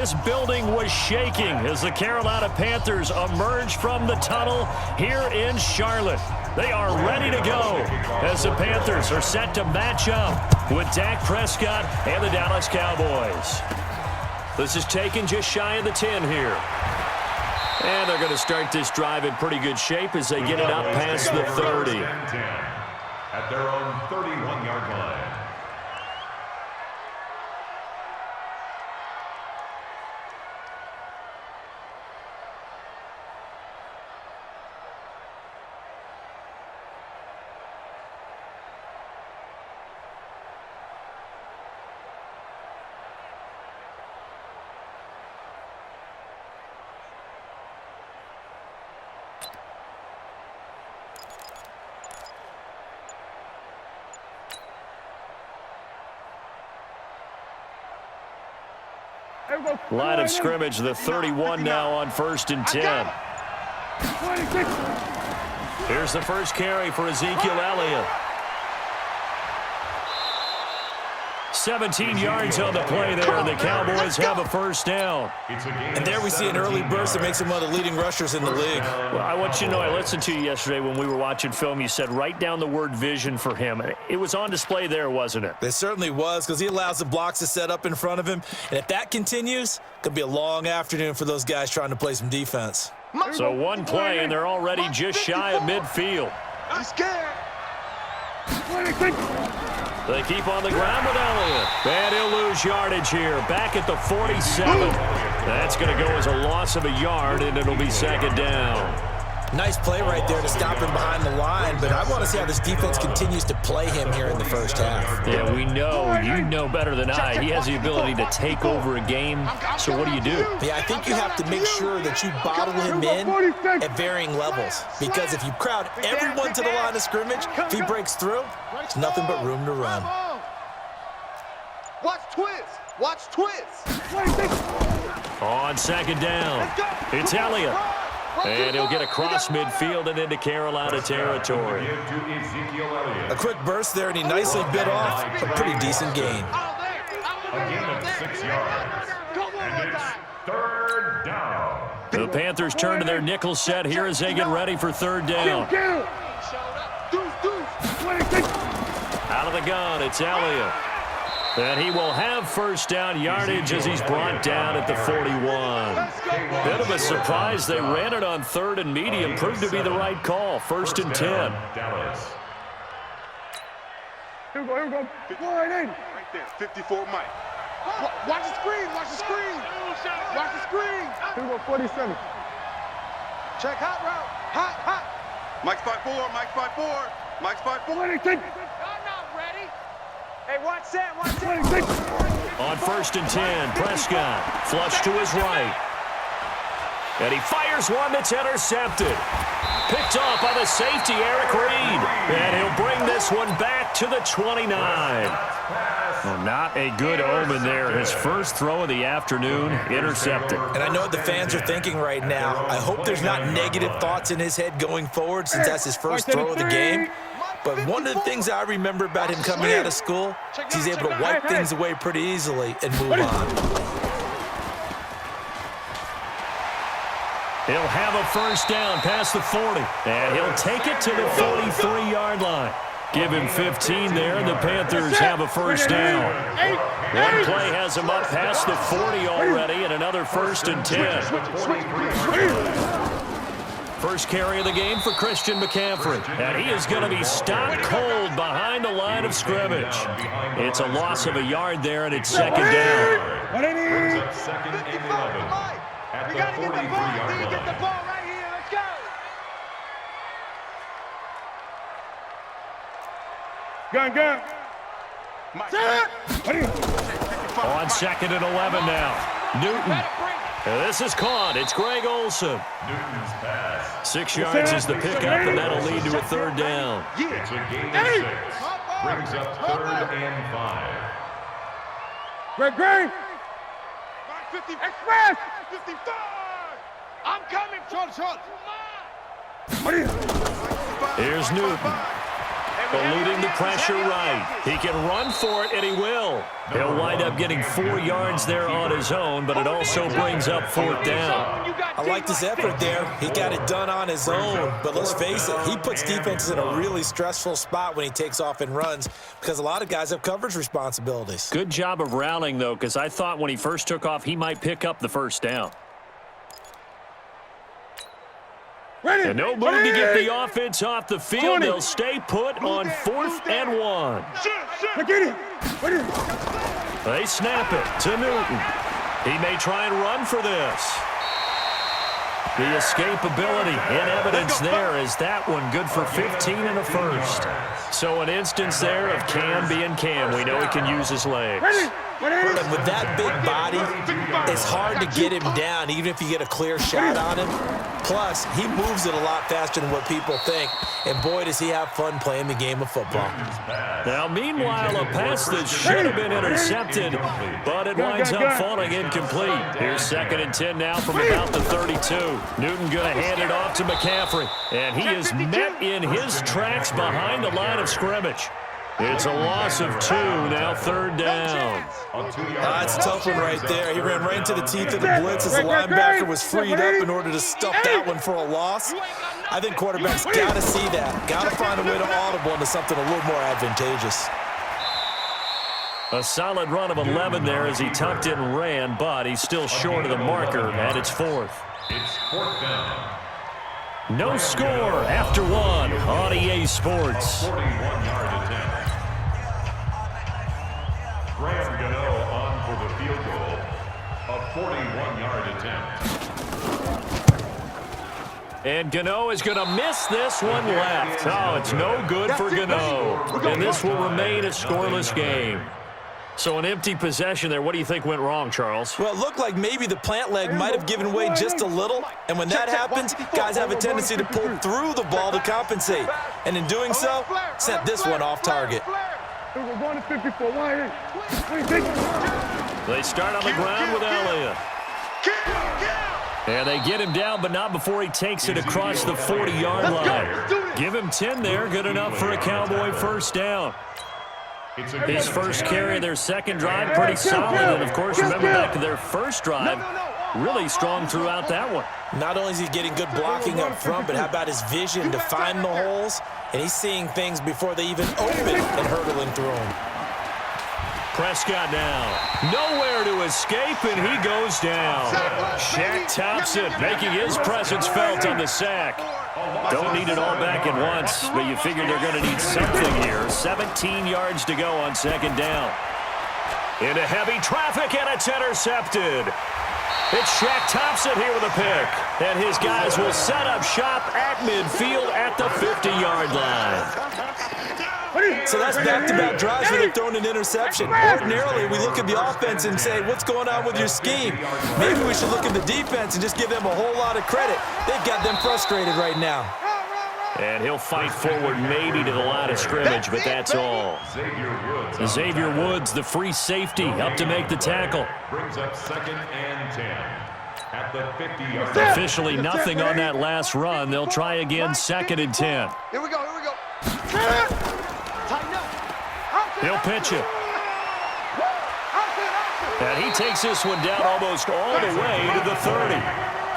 This building was shaking as the Carolina Panthers emerged from the tunnel here in Charlotte. They are ready to go as the Panthers are set to match up with Dak Prescott and the Dallas Cowboys. This is taken just shy of the 10 here. And they're going to start this drive in pretty good shape as they get it up past the 30. At their own 31-yard line. Line of scrimmage, the 31 now on 1st and 10. Here's the first carry for Ezekiel Elliott. 17 yards on the play there, and the Cowboys have a first down. And there we see an early burst that makes him one of the leading rushers in the league. Well, I want you to know, I listened to you yesterday when we were watching film. You said write down the word vision for him. It was on display there, wasn't it? It certainly was, because he allows the blocks to set up in front of him. And if that continues, it could be a long afternoon for those guys trying to play some defense. So one play, and they're already just shy of midfield. I'm scared. They keep on the ground with Elliott. And he'll lose yardage here. Back at the 47. That's going to go as a loss of a yard, and it'll be 2nd down. Nice play right there to stop him behind the line, but I want to see how this defense continues to play him here in the first half. Yeah, we know. You know better than I. He has the ability to take over a game. So what do you do? Yeah, I think you have to make sure that you bottle him in at varying levels, because if you crowd everyone to the line of scrimmage, if he breaks through, there's nothing but room to run. Watch twist. Watch twist. On 2nd down, it's Elliott. And he'll get across midfield and into Carolina territory. A quick burst there, and he nicely bit off a pretty decent gain. A gain of 6 yards. And it's 3rd down. The Panthers turn to their nickel set here as they get ready for 3rd down. Out of the gun, it's Elliott. And he will have first down yardage as he's brought down at the 41. Bit of a surprise. They ran it on 3rd and medium. Proved to be the right call. 1st and 10. Dallas. Here we go. Right there, 54 Mike. Watch the screen. Watch the screen. Watch the screen. Here we go, 47. Check hot route. Hot. Mike's 5'4". Mike's 5'4". Mike's 5'4". Hey, watch that. On 1st and 10, Prescott flush to his right. And he fires one that's intercepted. Picked off by the safety, Eric Reed. And he'll bring this one back to the 29. Well, not a good omen there. His first throw of the afternoon, intercepted. And I know what the fans are thinking right now. I hope there's not negative thoughts in his head going forward, since that's his first throw of the game. But one of the things I remember about him coming out of school is he's able to wipe things away pretty easily and move on. He'll have a first down past the 40, and he'll take it to the 43-yard line. Give him 15 there, and the Panthers have a first down. One play has him up past the 40 already, and another 1st and 10. First carry of the game for Christian McCaffrey. And he is going to be stopped cold behind the line of scrimmage. It's a loss of a yard there, and it's 2nd down. Brings up 2nd and 11 at the 43-yard line. Get the ball right here. Let's go. Gun. On 2nd and 11 now. Newton. This is caught. It's Greg Olsen. Newton's pass. 6 yards is the pickup, and that'll lead to a 3rd down. It's a gain of 6. Brings up 3rd and 5. Greg. 50 express. 55. I'm coming. Short. Here's Newton. Hey, Eluding the pressure right. He can run for it, and he will. He'll wind up getting 4 yards there on his own, but it also brings up 4th down. I liked his effort there. He got it done on his own, but let's face it, he puts defenses in a really stressful spot when he takes off and runs because a lot of guys have coverage responsibilities. Good job of rallying, though, because I thought when he first took off, he might pick up the 1st down. And no move to get the offense off the field. They'll stay put on 4th and 1. They snap it to Newton. He may try and run for this. The escapability in evidence there is that one good for 15 and a 1st. So an instance there of Cam being Cam. We know he can use his legs. And with that big body, it's hard to get him down, even if you get a clear shot on him. Plus, he moves it a lot faster than what people think. And boy, does he have fun playing the game of football. Now, meanwhile, a pass that should have been intercepted, but it winds up falling incomplete. Here's 2nd and 10 now from about the 32. Newton going to hand it off to McCaffrey. And he is met in his tracks behind the line of scrimmage. It's a loss of 2, now 3rd down. That's a tough one right there. He ran right into the teeth of the blitz as the linebacker was freed up in order to stuff that one for a loss. I think quarterbacks got to see that. Got to find a way to audible into something a little more advantageous. A solid run of 11 there as he tucked it and ran, but he's still short of the marker, and it's 4th. It's 4th down. No score after 1 on EA Sports. 41-yard attempt. Graham Gano on for the field goal. A 41-yard attempt. And Gano is going to miss this one left. Oh, it's no good for Gano. And this will remain a scoreless game. So an empty possession there. What do you think went wrong, Charles? Well, it looked like maybe the plant leg might have given way just a little. And when that happens, guys have a tendency to pull through the ball to compensate. And in doing so, sent this one off target. They start on the ground with Elliott. And they get him down, but not before he takes it across the 40-yard line. Give him 10 there, good enough for a Cowboy 1st down. His first carry of their 2nd drive, pretty solid. And, of course, remember back to their 1st drive, really strong throughout that one. Not only is he getting good blocking up front, but how about his vision to find the holes? And he's seeing things before they even open and hurtling through them. Prescott now. Nowhere to escape, and he goes down. Shaq tops it, making his presence felt on the sack. Don't need it all back at once, but you figure they're going to need something here. 17 yards to go on 2nd down. Into heavy traffic, and it's intercepted. It's Shaq Thompson here with a pick. And his guys will set up shop at midfield at the 50-yard line. So that's back-to-back drives where they're throwing an interception. Ordinarily, we look at the offense and say, what's going on with your scheme? Maybe we should look at the defense and just give them a whole lot of credit. They've got them frustrated right now. And he'll fight forward maybe to the line of scrimmage, but that's all. Xavier Woods, the free safety, up to make the tackle. Brings up 2nd and 10 at the 50-yard line. Officially nothing on that last run. They'll try again 2nd and 10. Here we go, here we go. Tighten up. He'll pitch it. And he takes this one down almost all the way to the 30.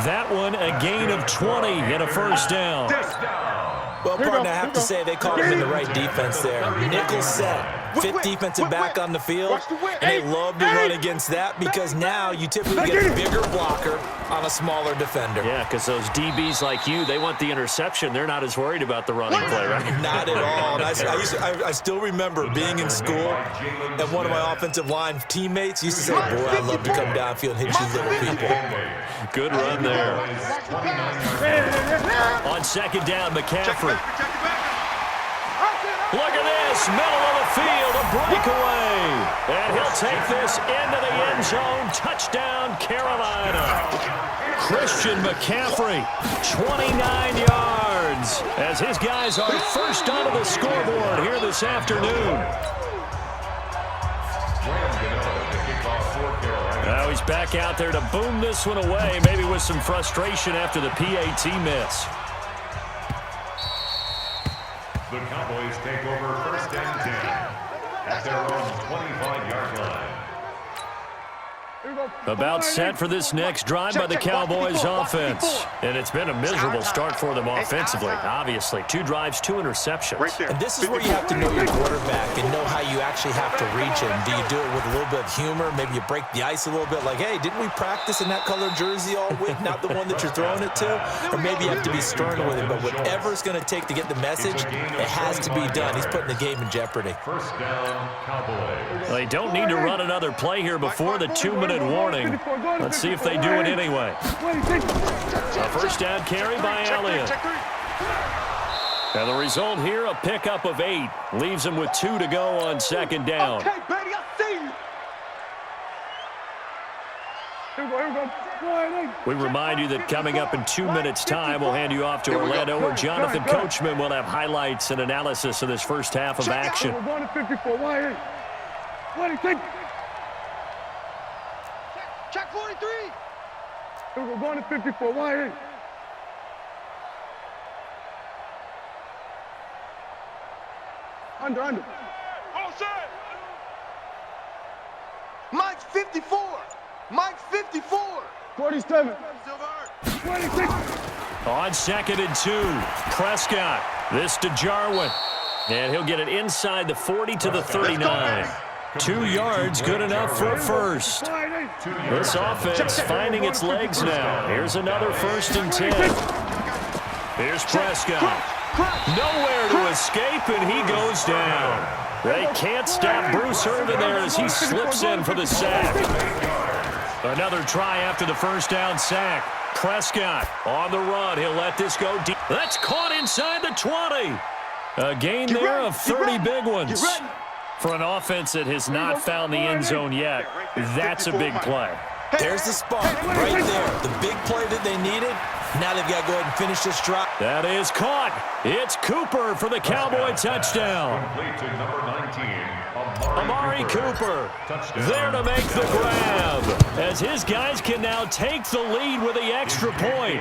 That one a gain of 20 and a 1st down. Well, partner, I have to say they caught him in the right defense there. Nickel set. 5th defensive back on the field, and they love to run against that because now you typically get a bigger blocker on a smaller defender. Yeah, because those DBs like you, they want the interception. They're not as worried about the running play, right? Not at all. And I still remember being in school, and one of my offensive line teammates used to say, boy, I'd love to come downfield and hit you little people. Good run there. On 2nd down, McCaffrey. Look at this, middle of the field, a breakaway. And he'll take this into the end zone. Touchdown, Carolina. Christian McCaffrey, 29 yards, as his guys are first onto the scoreboard here this afternoon. Now he's back out there to boom this one away, maybe with some frustration after the PAT miss. The Cowboys take over 1st and 10 at their own 25-yard line. About set for this next drive by the Cowboys offense. And it's been a miserable start for them offensively, obviously. 2 drives, 2 interceptions. And this is where you have to know your quarterback and know how you actually have to reach him. Do you do it with a little bit of humor? Maybe you break the ice a little bit like, hey, didn't we practice in that colored jersey all week, not the one that you're throwing it to? Or maybe you have to be stern with him. But whatever it's going to take to get the message, it has to be done. He's putting the game in jeopardy. 1st down, Cowboys. They don't need to run another play here before the 2-minute warning. Let's see if they do it anyway. A 1st down carry by Elliott. And the result here, a pickup of 8. Leaves him with 2 to go on 2nd down. Okay, baby, I see you. Here we go. We remind you that coming up in 2 minutes' time, we'll hand you off to Orlando, where Jonathan Coachman will have highlights and analysis of this first half of action. We're going to 54. Why? What do you think? Check 43. We're going to 54. Why? Under. All set. Mike's 54. Mike's 54. 47. 26. On 2nd and 2, Prescott. This to Jarwin. And he'll get it inside the 40 to the 39. 2 yards, good enough for a first. This offense finding its legs now. Here's another 1st and 10. Here's Prescott. Nowhere to escape, and he goes down. They can't stop Bruce Irvin there as he slips in for the sack. Another try after the 1st down sack. Prescott on the run. He'll let this go deep. That's caught inside the 20. A gain there of 30 big ones. For an offense that has not found the end zone yet, that's a big play. There's the spark right there. The big play that they needed. Now they've got to go ahead and finish this drive. That is caught. It's Cooper for the Cowboy touchdown. Complete to number 19, Amari Cooper there to make the grab, as his guys can now take the lead with the extra point.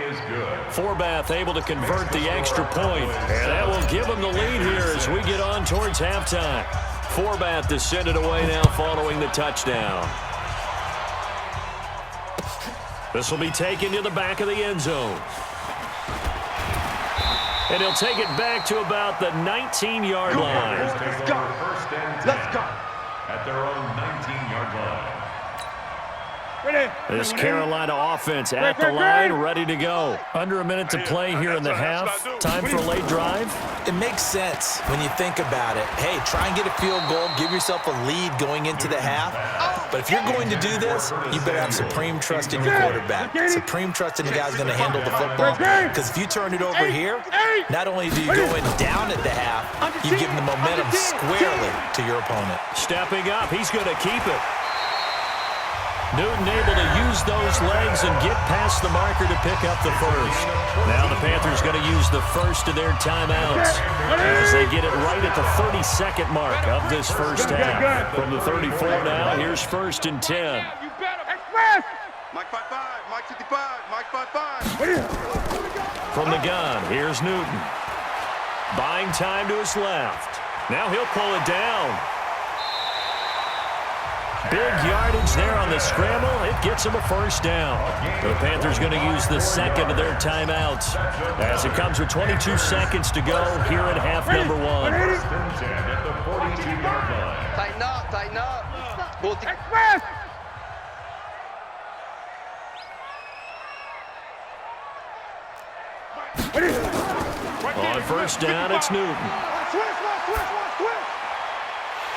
Forbath able to convert the extra point, and that will give them the lead here as we get on towards halftime. Forbath to send it away now following the touchdown. This will be taken to the back of the end zone. And he'll take it back to about the 19-yard line. Let's go. 1st and 10 Let's go. at their own 19-yard line. This Carolina offense at the line, ready to go. Under a minute to play here in the half. Time for a late drive. It makes sense when you think about it. Hey, try and get a field goal. Give yourself a lead going into the half. But if you're going to do this, you better have supreme trust in your quarterback. Supreme trust in the guy's going to handle the football. Because if you turn it over here, not only do you go in down at the half, you give the momentum squarely to your opponent. Stepping up, he's going to keep it. Newton able to use those legs and get past the marker to pick up the first. Now the Panthers going to use the first of their timeouts as they get it right at the 32nd mark of this first half. From the 34 now, here's 1st and 10. Mike 55, Mike 55, Mike 55. From the gun, here's Newton. Buying time to his left. Now he'll pull it down. Big yardage there on the scramble. It gets him a 1st down. The Panthers going to use the 2nd of their timeouts as it comes with 22 seconds to go here in half number 1. 1st and 10 at the 42-yard line. Tighten up, tighten up. On 1st down, it's Newton.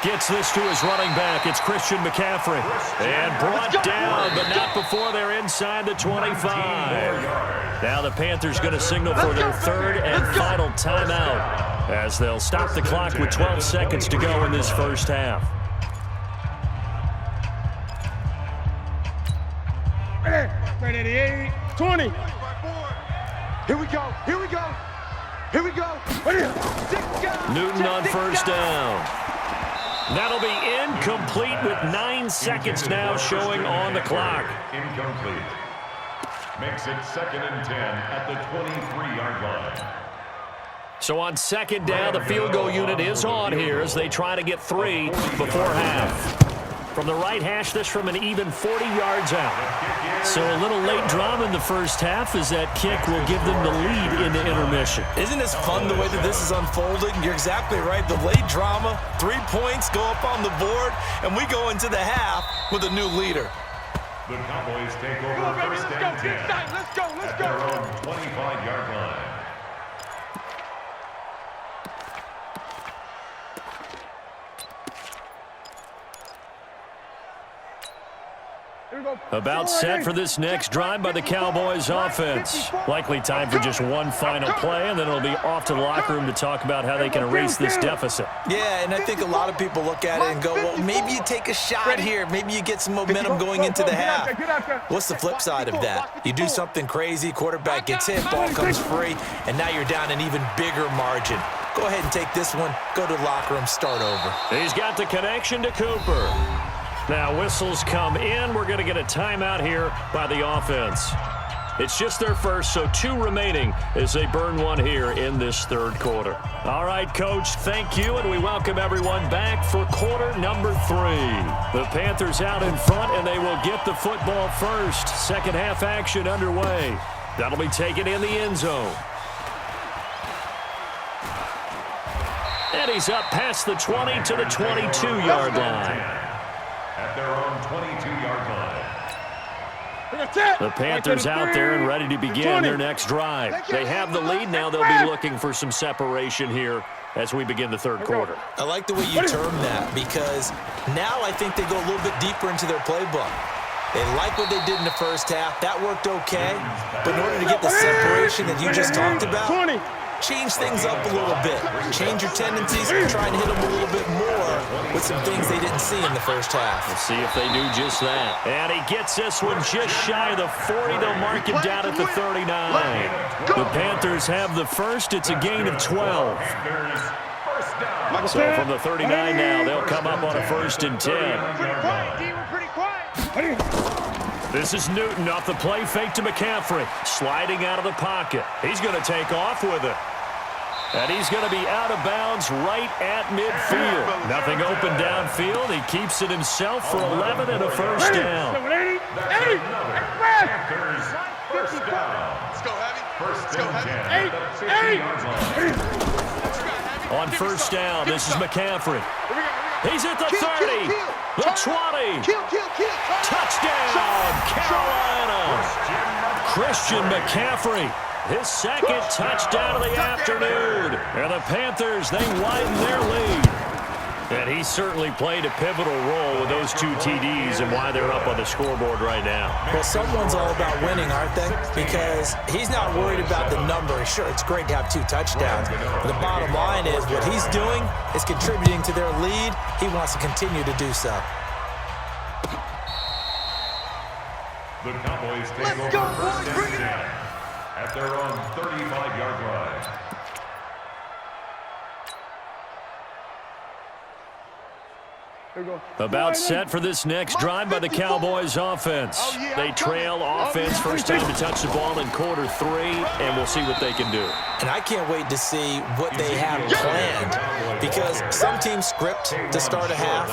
Gets this to his running back. It's Christian McCaffrey. And brought down, but not before they're inside the 25. Now the Panthers going to signal for their 3rd and final timeout as they'll stop the clock with 12 seconds to go in this first half. Ready, 20. Here we go, here we go, here we go. Newton on 1st down. That'll be incomplete with 9 seconds now showing on the clock. Incomplete. Makes it 2nd and 10 at the 23-yard line. So on second down, the field goal unit is on here as they try to get 3 before half. From the right hash, this from an even 40 yards out. So a little late drama in the first half as that kick will give them the lead into intermission. Isn't this fun the way that this is unfolding? You're exactly right. The late drama, 3 points go up on the board, and we go into the half with a new leader. The Cowboys take over first and 10. Let's go. At their own 25-yard line. About set for this next drive by the Cowboys offense. Likely time for just one final play, and then it'll be off to the locker room to talk about how they can erase this deficit. Yeah, and I think a lot of people look at it and go, well, maybe you take a shot here. Maybe you get some momentum going into the half. What's the flip side of that? You do something crazy, quarterback gets hit, ball comes free, and now you're down an even bigger margin. Go ahead and take this one, go to the locker room, start over. He's got the connection to Cooper. Now whistles come in. We're going to get a timeout here by the offense. It's just their first, so 2 remaining as they burn one here in this third quarter. All right, Coach, thank you, and we welcome everyone back for quarter number 3. The Panthers out in front, and they will get the football first. Second half action underway. That'll be taken in the end zone. And he's up past the 20 to the 22-yard line. At their own 22-yard line. The Panthers out there and ready to begin their next drive. They have the lead. Now they'll be looking for some separation here as we begin the third quarter. I like the way you term that because now I think they go a little bit deeper into their playbook. They like what they did in the first half. That worked okay. But in order to get the separation that you just talked about, change things up a little bit. Change your tendencies and try and hit them a little bit more with some things they didn't see in the first half. Let's see if they do just that. And he gets this one just shy of the 40. They'll mark him down at the 39. The Panthers have the first. It's a gain of 12. So from the 39 now, they'll come up on a 1st and 10. This is Newton off the play fake to McCaffrey. Sliding out of the pocket. He's going to take off with it. And he's going to be out of bounds right at midfield. Nothing open downfield. He keeps it himself for 11 and a first down. First down. Let's go, Heavy. First and 10. On first down, this is McCaffrey. He's at the 30, the 20. Touchdown, Carolina. Christian McCaffrey, his second touchdown of the afternoon. And the Panthers, they widen their lead. And he certainly played a pivotal role with those 2 TDs and why they're up on the scoreboard right now. Well, someone's all about winning, aren't they? Because he's not worried about the number. Sure, it's great to have 2 touchdowns. But the bottom line is what he's doing is contributing to their lead. He wants to continue to do so. The Cowboys take over first and 10 at their own 35-yard line. About set for this next drive by the Cowboys offense. They trail offense first time to touch the ball in quarter 3, and we'll see what they can do. And I can't wait to see what they have planned because some teams script to start a half.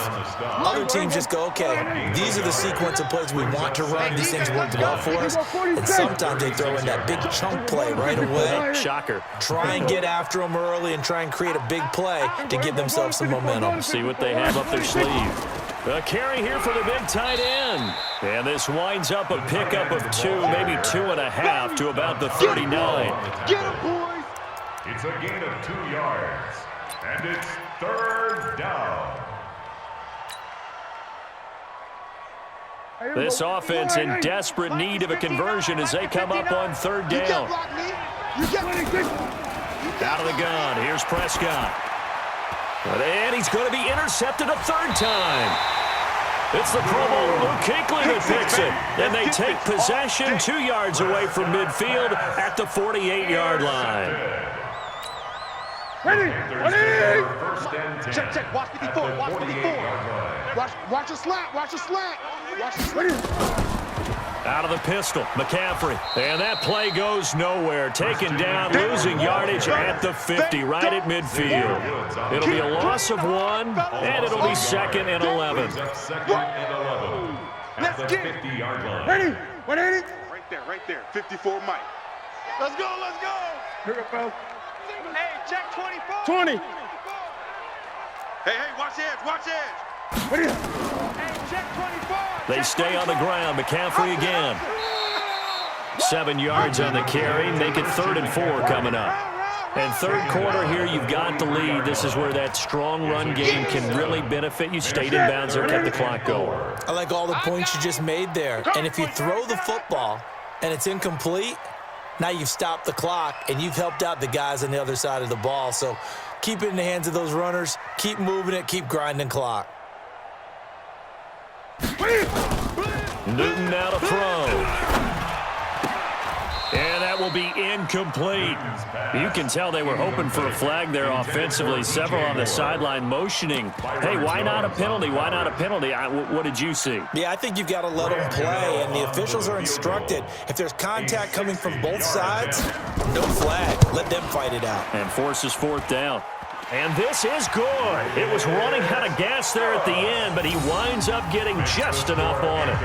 Other teams just go, okay, these are the sequence of plays we want to run. These things worked well for us. And sometimes they throw in that big chunk play right away. Shocker. Try and get after them early and try and create a big play to give themselves some momentum. See what they have up their sleeve. A carry here for the big tight end. And this winds up a pickup of 2, maybe 2.5 to about the 39. Get him, boys. It's a gain of 2 yards. And it's third down. This offense in desperate need of a conversion as they come up on third down. Out of the gun. Here's Prescott. And he's going to be intercepted a 3rd time. It's the Pro Bowler Luke Kuechly that picks it. And they take possession 2 yards away from midfield at the 48-yard line. Ready? First and 10. Check. Watch 54. Watch 54. Watch a slant. Watch a slant. Watch a slant. Out of the pistol, McCaffrey. And that play goes nowhere. Taken down, losing yardage at the 50, right at midfield. It'll be a loss of 1, and it'll be 2nd and 11. At the 50-yard line. Ready? 180? Right there. 54 Mike. Let's go. Here we go. Hey, check 24. 20. Hey, watch edge. What is it? Hey, check 24. They stay on the ground. McCaffrey again. 7 yards on the carry. Make it 3rd and 4 coming up. And third quarter here, you've got the lead. This is where that strong run game can really benefit you. Stayed in bounds there, kept the clock going. I like all the points you just made there. And if you throw the football and it's incomplete, now you've stopped the clock and you've helped out the guys on the other side of the ball. So keep it in the hands of those runners. Keep moving it. Keep grinding clock. Newton now to throw. And that will be incomplete. You can tell they were hoping for a flag there offensively. Several on the sideline motioning. Hey, why not a penalty? Why not a penalty? What did you see? Yeah, I think you've got to let them play, and the officials are instructed. If there's contact coming from both sides, no flag. Let them fight it out. And forces 4th down. And this is good. It was running out of gas there at the end, but he winds up getting just enough on it.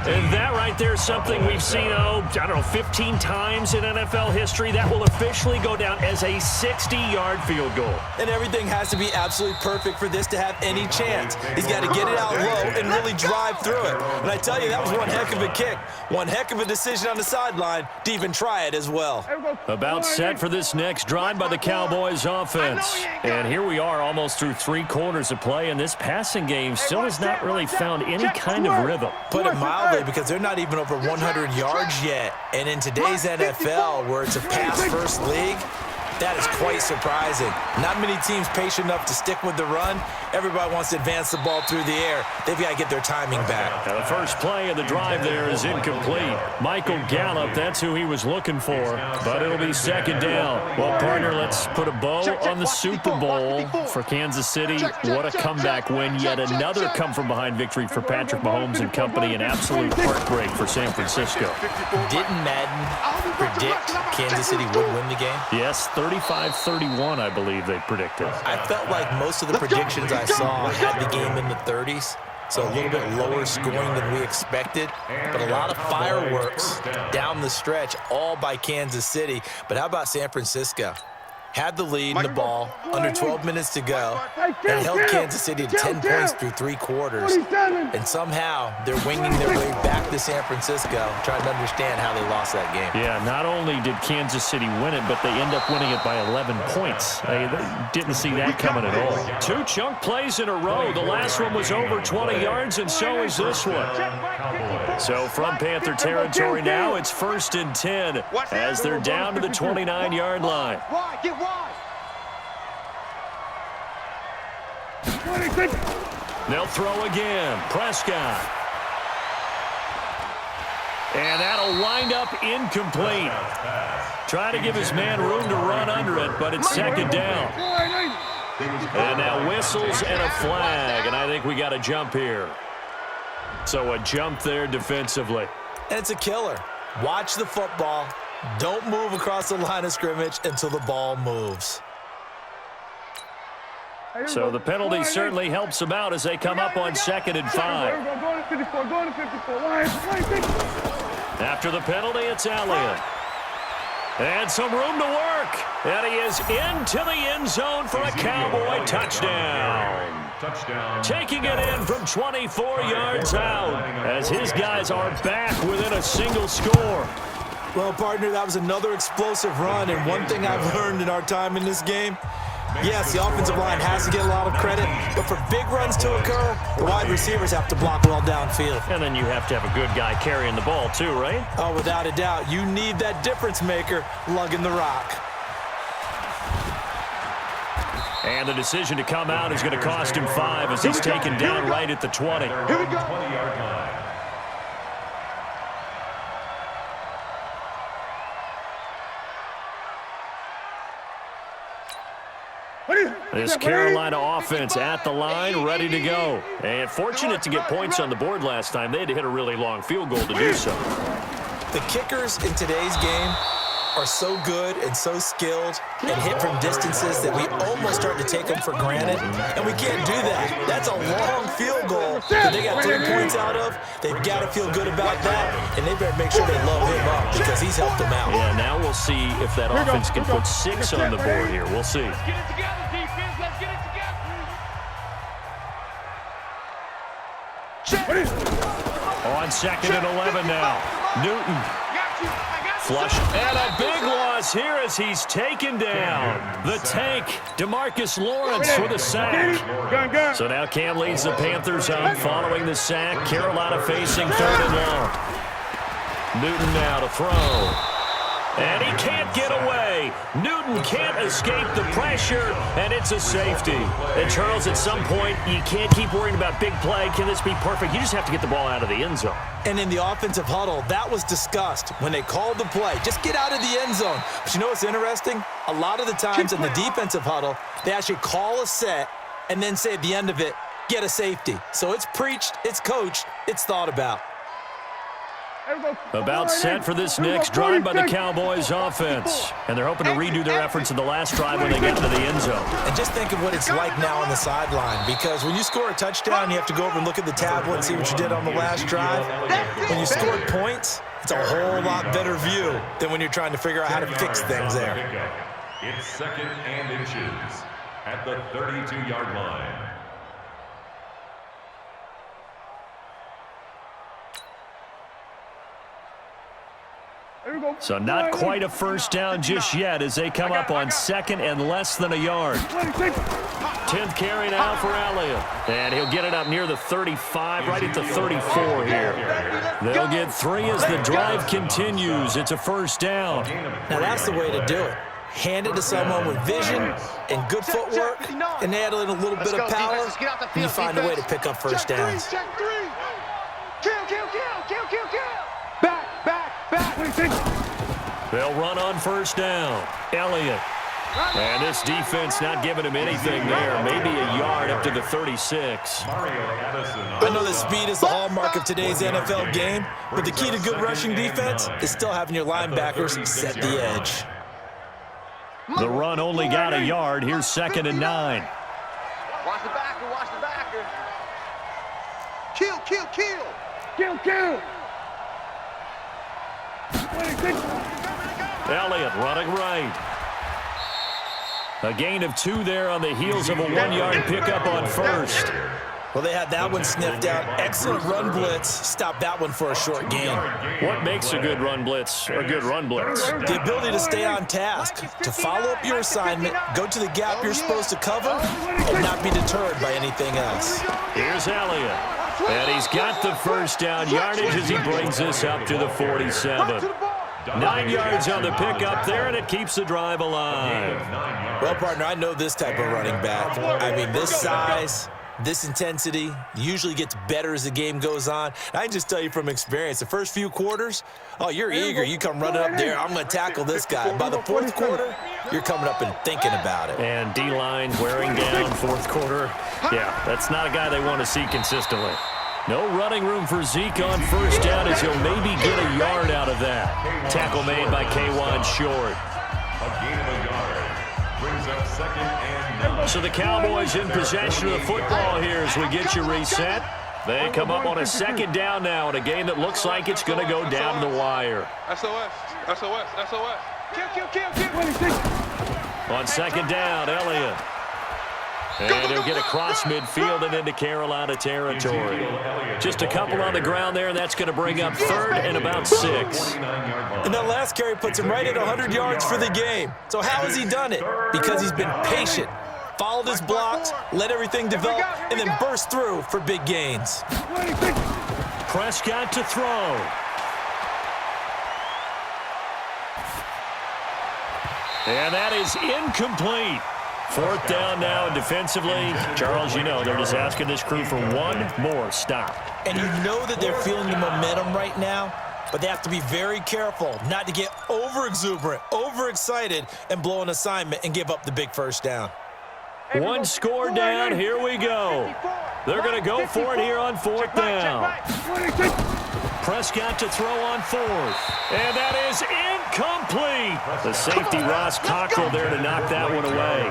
And that right there is something we've seen, 15 times in NFL history. That will officially go down as a 60-yard field goal. And everything has to be absolutely perfect for this to have any chance. He's got to get it out low and really drive through it. And I tell you, that was one heck of a kick. One heck of a decision on the sideline to even try it as well. About set for this next drive by the Cowboys offense. And here we are almost through 3 quarters of play, and this passing game still has not really found any kind of rhythm. Put it mildly, because they're not even over 100 yards yet. And in today's NFL, where it's a pass-first league, that is quite surprising. Not many teams patient enough to stick with the run. Everybody wants to advance the ball through the air. They've got to get their timing back. Now the first play of the drive there is incomplete. Michael Gallup, that's who he was looking for, but it'll be 2nd down. Well, partner, let's put a bow on the Super Bowl for Kansas City. What a comeback win. Yet another come-from-behind victory for Patrick Mahomes and company. An absolute heartbreak for San Francisco. Didn't Madden predict Kansas City would win the game? Yes, 35-31, I believe they predicted. I felt like most of the predictions I saw had the game in the 30s, so a little bit lower scoring than we expected, but a lot of fireworks down the stretch, all by Kansas City. But how about San Francisco? Had the lead in the ball, under 12 minutes to go, and held Kansas City to 10 points through 3 quarters. And somehow they're winging their way back to San Francisco, trying to understand how they lost that game. Yeah, not only did Kansas City win it, but they end up winning it by 11 points. They didn't see that coming at all. 2 chunk plays in a row. The last one was over 20 yards, and so is this one. So from Panther territory now, it's 1st and 10 as they're down to the 29-yard line. They'll throw again. Prescott. And that'll wind up incomplete. Trying to give his man room to run under it, but it's 2nd down. And now whistles and a flag, and I think we got a jump here. So a jump there defensively. And it's a killer. Watch the football. Don't move across the line of scrimmage until the ball moves. So the penalty certainly helps them out as they come up on 2nd and 5. After the penalty, it's Elliott. And some room to work. And he is into the end zone for a Cowboy touchdown. Taking it in from 24 yards out as his guys are back within a single score. Well, partner, that was another explosive run, and one thing I've learned in our time in this game, yes, the offensive line has to get a lot of credit, but for big runs to occur, the wide receivers have to block well downfield. And then you have to have a good guy carrying the ball too, right? Oh, without a doubt. You need that difference maker lugging the rock. And the decision to come out is going to cost him 5 as he's taken down right at the 20. Here we go. 20-yard line. This Carolina offense at the line, ready to go. And fortunate to get points on the board last time. They had to hit a really long field goal to do so. The kickers in today's game are so good and so skilled and hit from distances that we almost start to take them for granted, and we can't do that. That's a long field goal that they got 3 points out of. They've got to feel good about that, and they better make sure they load him up because he's helped them out. Yeah, now we'll see if that offense can put 6 on the board here. We'll see. Let's get it together, defense. Let's get it together. On 2nd and 11 now. Newton. Flush and a big loss here as he's taken down. The tank, DeMarcus Lawrence for the sack. So now Cam leads the Panthers up following the sack. Carolina facing 3rd and long. Newton now to throw. And he can't get away. Newton can't escape the pressure, and it's a safety. And Charles, at some point, you can't keep worrying about big play. Can this be perfect? You just have to get the ball out of the end zone. And in the offensive huddle, that was discussed when they called the play. Just get out of the end zone. But you know what's interesting? A lot of the times in the defensive huddle, they actually call a set and then say at the end of it, get a safety. So it's preached, it's coached, it's thought about. About set for this next drive by the Cowboys offense. And they're hoping to redo their efforts in the last drive when they get to the end zone. And just think of what it's like now on the sideline, because when you score a touchdown, you have to go over and look at the tablet and see what you did on the last drive. When you scored points, it's a whole lot better view than when you're trying to figure out how to fix things there. It's 2nd and inches at the 32-yard line. So not quite a first down just yet as they come up on 2nd and less than a yard. 10th carry now for Elliott. And he'll get it up near the 35, right at the 34 here. They'll get 3 as the drive continues. It's a first down. Now that's the way to do it. Hand it to someone with vision and good footwork, and add in a little bit of power, and you find a way to pick up first downs. Kill. Back. They'll run on first down. Elliott. And this defense not giving him anything there. Maybe a yard up to the 36. I know that speed is the hallmark of today's NFL game, but the key to good rushing defense is still having your linebackers set the edge. The run only got a yard. Here's 2nd and 9. Watch the backer. Kill. Elliott running right. A gain of 2 there on the heels of a 1-yard pickup on first. Well, they had that one sniffed out. Excellent run blitz. Stopped that one for a short gain. What makes a good run blitz a good run blitz? The ability to stay on task, to follow up your assignment, go to the gap you're supposed to cover, and not be deterred by anything else. Here's Elliott. And he's got the first down yardage as he brings this up to the 47. 9 yards on the pickup there, and it keeps the drive alive. Well, partner, I know this type of running back. I mean, this size, this intensity usually gets better as the game goes on. I can just tell you from experience, the first few quarters, you're eager. You come running up there, I'm going to tackle this guy. By the 4th quarter, you're coming up and thinking about it. And D-line wearing down 4th quarter. Yeah, that's not a guy they want to see consistently. No running room for Zeke on first down as he'll maybe get a yard out of that. Tackle made by K'Wan Short. A gain of a yard brings up 2nd and 9. So the Cowboys in possession of the football here as we get you reset. They come up on a 2nd down now in a game that looks like it's going to go down the wire. SOS. Kill. On 2nd down, Elliott. And he'll get across midfield and into Carolina territory. Just a couple on the ground there, and that's going to bring up 3rd and about 6. And that last carry puts him right at 100 yards for the game. So how has he done it? Because he's been patient, followed his blocks, let everything develop, and then burst through for big gains. Prescott to throw. And that is incomplete. 4th down now, and defensively, Charles, you know, they're just asking this crew for one more stop. And you know that they're feeling the momentum right now, but they have to be very careful not to get over-exuberant, overexcited, and blow an assignment and give up the big first down. One score down. Here we go. They're going to go for it here on fourth down. Prescott to throw on fourth. And that is incomplete. The safety, Ross Cockrell, there to knock that one away.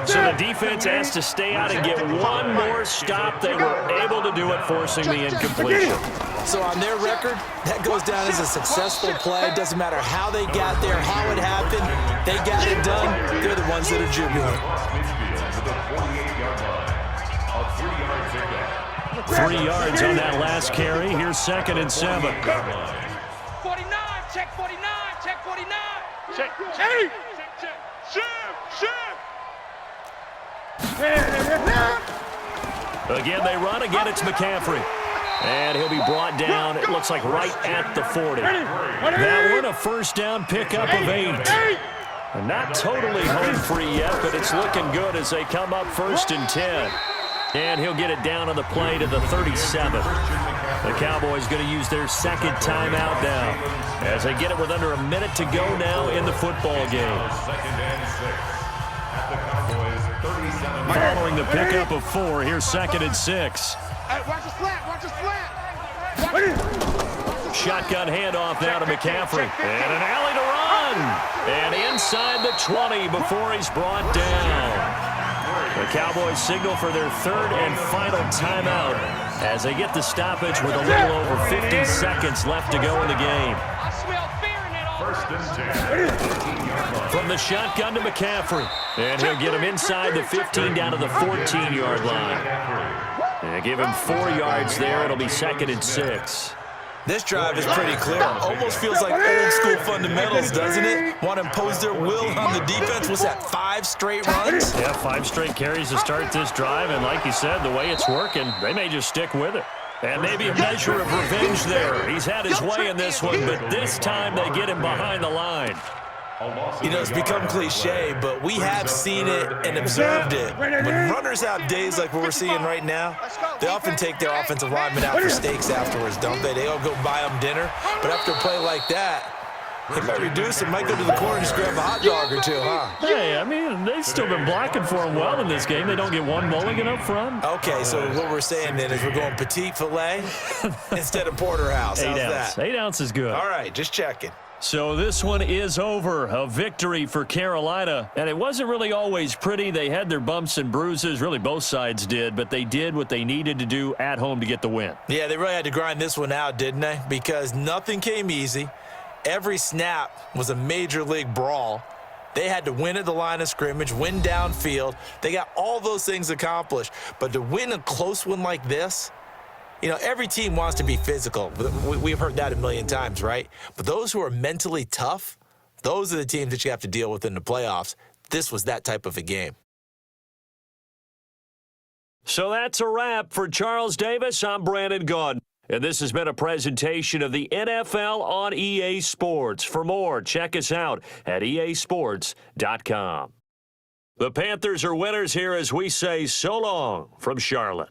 So the defense has to stay out and get one more stop. They were able to do it, forcing the incompletion. So on their record, that goes down as a successful play. It doesn't matter how they got there, how it happened. They got it done. They're the ones that are jubilant. 3 yards on that last carry. Here's 2nd and 7. 49, check 49, check 49. Check, check, check, check. Again, they run. Again, it's McCaffrey. And he'll be brought down, it looks like right at the 40. That one, a first down pickup of 8. And not totally home free yet, but it's looking good as they come up 1st and 10. And he'll get it down on the play to the 37. The Cowboys going to use their 2nd timeout now as they get it with under a minute to go now in the football game. Following the pickup of 4, here's 2nd and 6. Watch the slant, watch the slant. Shotgun handoff now to McCaffrey. And an alley to run. And inside the 20 before he's brought down. The Cowboys signal for their 3rd and final timeout as they get the stoppage with a little over 50 seconds left to go in the game. I smell fear in that all. 1st and 10. From the shotgun to McCaffrey. And he'll get him inside the 15 down to the 14-yard line. And give him 4 yards there. It'll be 2nd and 6. This drive is pretty clear. Almost feels like old school fundamentals, doesn't it? Want to impose their will on the defense. Was that 5 straight runs? Yeah, 5 straight carries to start this drive. And like you said, the way it's working, they may just stick with it. And maybe a measure of revenge there. He's had his way in this one, but this time they get him behind the line. You know, it's become cliche, but we have seen it and observed it. When runners have days like what we're seeing right now, they often take their offensive linemen out for steaks afterwards, don't they? They all go buy them dinner. But after a play like that, they might reduce it, might go to the corner and just grab a hot dog or two, huh? Hey, I mean, they've still been blocking for him well in this game. They don't get one mulligan up front. Okay, so what we're saying then is we're going petite filet instead of porterhouse. How's 8 ounce. that? 8 ounce is good. All right, just checking. So this one is over. A victory for Carolina. And it wasn't really always pretty. They had their bumps and bruises. Really, both sides did. But they did what they needed to do at home to get the win. Yeah, they really had to grind this one out, didn't they? Because nothing came easy. Every snap was a major league brawl. They had to win at the line of scrimmage, win downfield. They got all those things accomplished. But to win a close one like this, you know, every team wants to be physical. We've heard that a million times, right? But those who are mentally tough, those are the teams that you have to deal with in the playoffs. This was that type of a game. So that's a wrap for Charles Davis. I'm Brandon Gaudin. And this has been a presentation of the NFL on EA Sports. For more, check us out at easports.com. The Panthers are winners here as we say so long from Charlotte.